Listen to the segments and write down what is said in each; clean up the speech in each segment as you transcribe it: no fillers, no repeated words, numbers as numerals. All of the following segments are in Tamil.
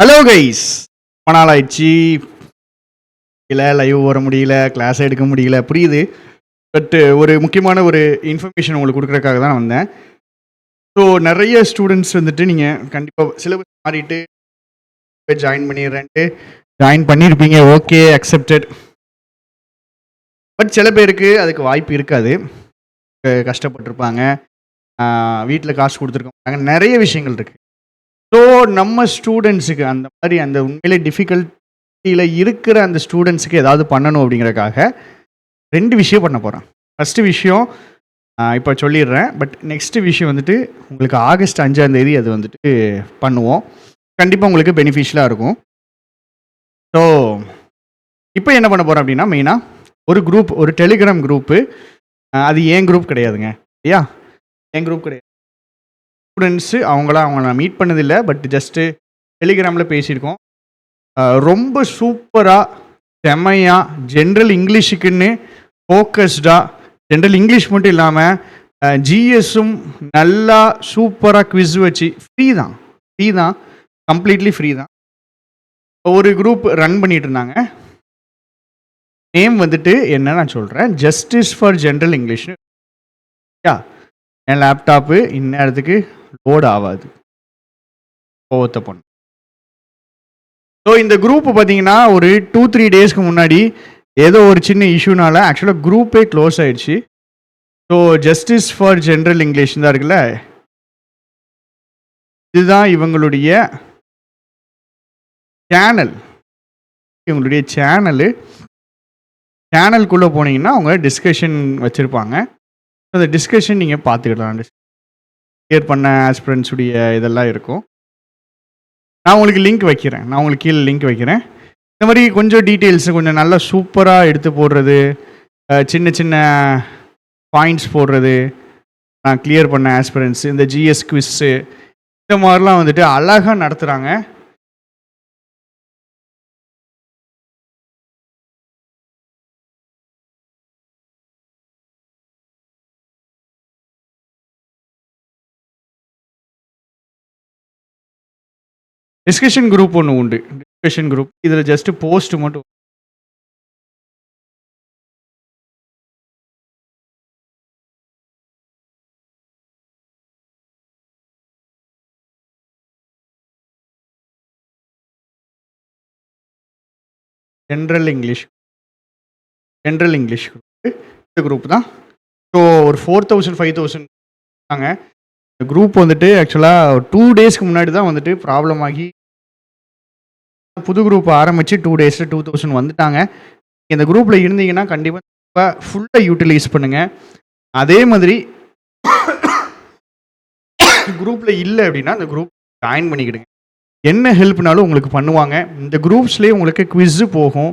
ஹலோ கைஸ், ரொம்ப நாள் ஆயிடுச்சு. இல்லை லைவ் வர முடியல, கிளாஸ் எடுக்க முடியல, புரியுது. பட் ஒரு முக்கியமான ஒரு இன்ஃபர்மேஷன் உங்களுக்கு கொடுக்குறதுக்காக தான் வந்தேன். ஸோ நிறைய ஸ்டூடெண்ட்ஸ் வந்துட்டு நீங்கள் கண்டிப்பாக சிலபஸ் மாறிட்டு ஜாயின் பண்ணிடுறேன்ட்டு ஜாயின் பண்ணியிருப்பீங்க. Okay, accepted. பட் சில பேருக்கு அதுக்கு வாய்ப்பு இருக்காது. கஷ்டப்பட்டிருப்பாங்க, வீட்டில் காசு கொடுத்துருக்க மாட்டாங்க, நிறைய விஷயங்கள் இருக்குது. ஸோ நம்ம ஸ்டூடெண்ட்ஸுக்கு அந்த மாதிரி அந்த உண்மையிலே டிஃபிகல்ட்டியில் இருக்கிற அந்த ஸ்டூடெண்ட்ஸுக்கு ஏதாவது பண்ணணும் அப்படிங்கிறக்காக 2 விஷயம் பண்ண போகிறேன். ஃபஸ்ட்டு விஷயம் இப்போ சொல்லிடுறேன். பட் நெக்ஸ்ட்டு விஷயம் வந்துட்டு உங்களுக்கு ஆகஸ்ட் 5ஆம் தேதி அது வந்துட்டு பண்ணுவோம். கண்டிப்பாக உங்களுக்கு பெனிஃபிஷியலாக இருக்கும். ஸோ இப்போ என்ன பண்ண போகிறோம் அப்படின்னா, மெயினாக ஒரு குரூப், ஒரு டெலிகிராம் குரூப்பு. அது ஏன் குரூப் கிடையாதுங்க, ஐயா, என் குரூப் கிடையாது. ஸ்டூடெண்ட்ஸு அவங்கள நான் மீட் பண்ணதில்லை. பட் ஜஸ்ட்டு டெலிகிராமில் பேசியிருக்கோம். ரொம்ப சூப்பராக, செம்மையாக, ஜென்ரல் இங்கிலீஷுக்குன்னு ஃபோக்கஸ்டாக, ஜென்ரல் இங்கிலீஷ் மட்டும் இல்லாமல் ஜிஎஸும் நல்லா சூப்பராக குவிஸ் வச்சு ஃப்ரீ தான், கம்ப்ளீட்லி ஃப்ரீ தான். ஒரு குரூப் ரன் பண்ணிகிட்டு இருந்தாங்க. நேம் வந்துட்டு என்ன நான் சொல்கிறேன், ஜஸ்டிஸ் ஃபார் ஜென்ரல் இங்கிலீஷ்னு. யா, என் லேப்டாப்பு இந்நேரத்துக்கு லோட் ஆகாது, கோவத்தை பண்ண. ஸோ இந்த குரூப் பார்த்தீங்கன்னா ஒரு 2-3 டேஸ்க்கு முன்னாடி ஏதோ ஒரு சின்ன இஷ்யூனால ஆக்சுவலாக குரூப்பே க்ளோஸ் ஆயிடுச்சு. So justice for general English தான் இருக்குல்ல, இதுதான் இவங்களுடைய சேனல். இவங்களுடைய சேனலுக்குள்ளே போனீங்கன்னா அவங்க டிஸ்கஷன் வச்சுருப்பாங்க. அந்த டிஸ்கஷன் நீங்கள் பார்த்துக்கிடலாம். ஷேர் பண்ண ஆஸ்பிரண்ட்ஸுடைய இதெல்லாம் இருக்கும். நான் உங்களுக்கு லிங்க் வைக்கிறேன், கீழே லிங்க் வைக்கிறேன். இந்த மாதிரி கொஞ்சம் டீட்டெயில்ஸு கொஞ்சம் நல்லா சூப்பராக எடுத்து போடுறது, சின்ன சின்ன பாயிண்ட்ஸ் போடுறது, நான் கிளியர் பண்ண ஆஸ்பிரண்ட்ஸு, இந்த ஜிஎஸ் குவிஸ்ஸு, இந்த மாதிரிலாம் வந்துட்டு அழகாக நடத்துகிறாங்க. டிஸ்கஷன் குரூப் ஒன்று உண்டு, டிஸ்கஷன் குரூப். இதில் ஜஸ்ட்டு போஸ்ட் மட்டும். ஜென்ரல் இங்கிலீஷ் குரூப், இந்த குரூப் தான். ஸோ ஒரு 4000 5000 தாங்க. இந்த குரூப் வந்துட்டு ஆக்சுவலாக 2 டேஸ்க்கு முன்னாடி தான் வந்துட்டு ப்ராப்ளம் ஆகி புது குரூப் ஆரம்பித்து 2 டேஸில் 2000 வந்துட்டாங்க. இந்த குரூப்பில் இருந்தீங்கன்னா கண்டிப்பாக ஃபுல்லாக யூட்டிலைஸ் பண்ணுங்கள். அதே மாதிரி குரூப்பில் இல்லை அப்படின்னா அந்த குரூப் ஜாயின் பண்ணிக்கிடுங்க. என்ன ஹெல்ப்னாலும் உங்களுக்கு பண்ணுவாங்க. இந்த குரூப்ஸ்லேயே உங்களுக்கு குவிஸ்ஸு போகும்,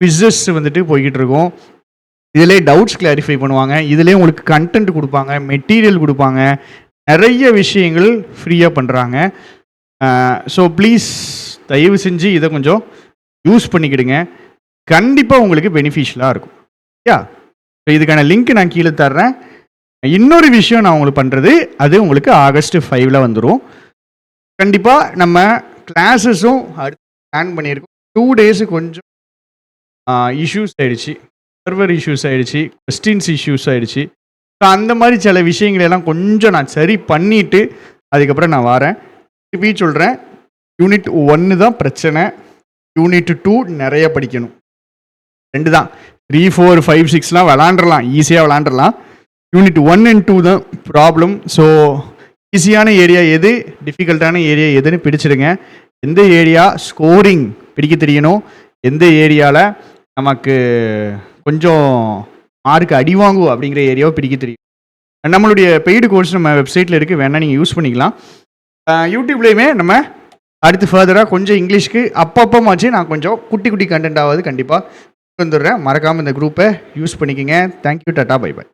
குவிஸஸ் வந்துட்டு போய்கிட்டு இருக்கும். இதிலே டவுட்ஸ் கிளாரிஃபை பண்ணுவாங்க, இதிலே உங்களுக்கு கண்டென்ட் கொடுப்பாங்க, மெட்டீரியல் கொடுப்பாங்க, நிறைய விஷயங்கள் ஃப்ரீயாக பண்ணுறாங்க. ஸோ ப்ளீஸ் தயவு செஞ்சு இதை கொஞ்சம் யூஸ் பண்ணிக்கிடுங்க. கண்டிப்பாக உங்களுக்கு பெனிஃபிஷியலாக இருக்கும். யா, ஸோ இதுக்கான லிங்க் நான் கீழே தர்றேன். இன்னொரு விஷயம் நான் உங்களுக்கு பண்ணுறது, அது உங்களுக்கு ஆகஸ்ட் 5 வந்துடும். கண்டிப்பாக நம்ம கிளாஸஸும் அடுத்து பிளான் பண்ணியிருக்கோம். 2 டேஸு கொஞ்சம் இஷ்யூஸ் ஆகிடுச்சு, சர்வர் இஷ்யூஸ் ஆகிடுச்சு, கொஸ்டின்ஸ் இஷ்யூஸ் ஆகிடுச்சு. ஸோ அந்த மாதிரி சில விஷயங்களெல்லாம் கொஞ்சம் நான் சரி பண்ணிவிட்டு அதுக்கப்புறம் நான் வரேன். திருப்பி சொல்கிறேன், யூனிட் 1 தான் பிரச்சனை, யூனிட் 2 நிறைய படிக்கணும். 2 தான், 3, 4, 5, 6லாம் விளாண்டுடலாம், ஈஸியாக விளாண்டுடலாம். யூனிட் 1 and 2 தான் ப்ராப்ளம். ஸோ ஈஸியான ஏரியா எது, டிஃபிகல்ட்டான ஏரியா எதுன்னு பிடிச்சிடுங்க. எந்த ஏரியா ஸ்கோரிங் பிடிக்க தெரியணும், எந்த ஏரியாவில் நமக்கு கொஞ்சம் மார்க் அடி வாங்குவோம் அப்படிங்கிற ஏரியாவை பிடிக்க தெரியும். நம்மளுடைய பெய்டு கோர்ஸ் நம்ம வெப்சைட்டில் இருக்குது, வேணால் நீங்கள் யூஸ் பண்ணிக்கலாம். யூடியூப்லேயுமே நம்ம அடுத்து ஃபர்தராக கொஞ்சம் இங்கிலீஷ்க்கு அப்பப்போமாச்சு நான் கொஞ்சம் குட்டி கண்டென்ட் ஆகாது கண்டிப்பாக வந்துடுறேன். மறக்காமல் இந்த குரூப்பை யூஸ் பண்ணிக்கோங்க. Thank you, tata, bye by.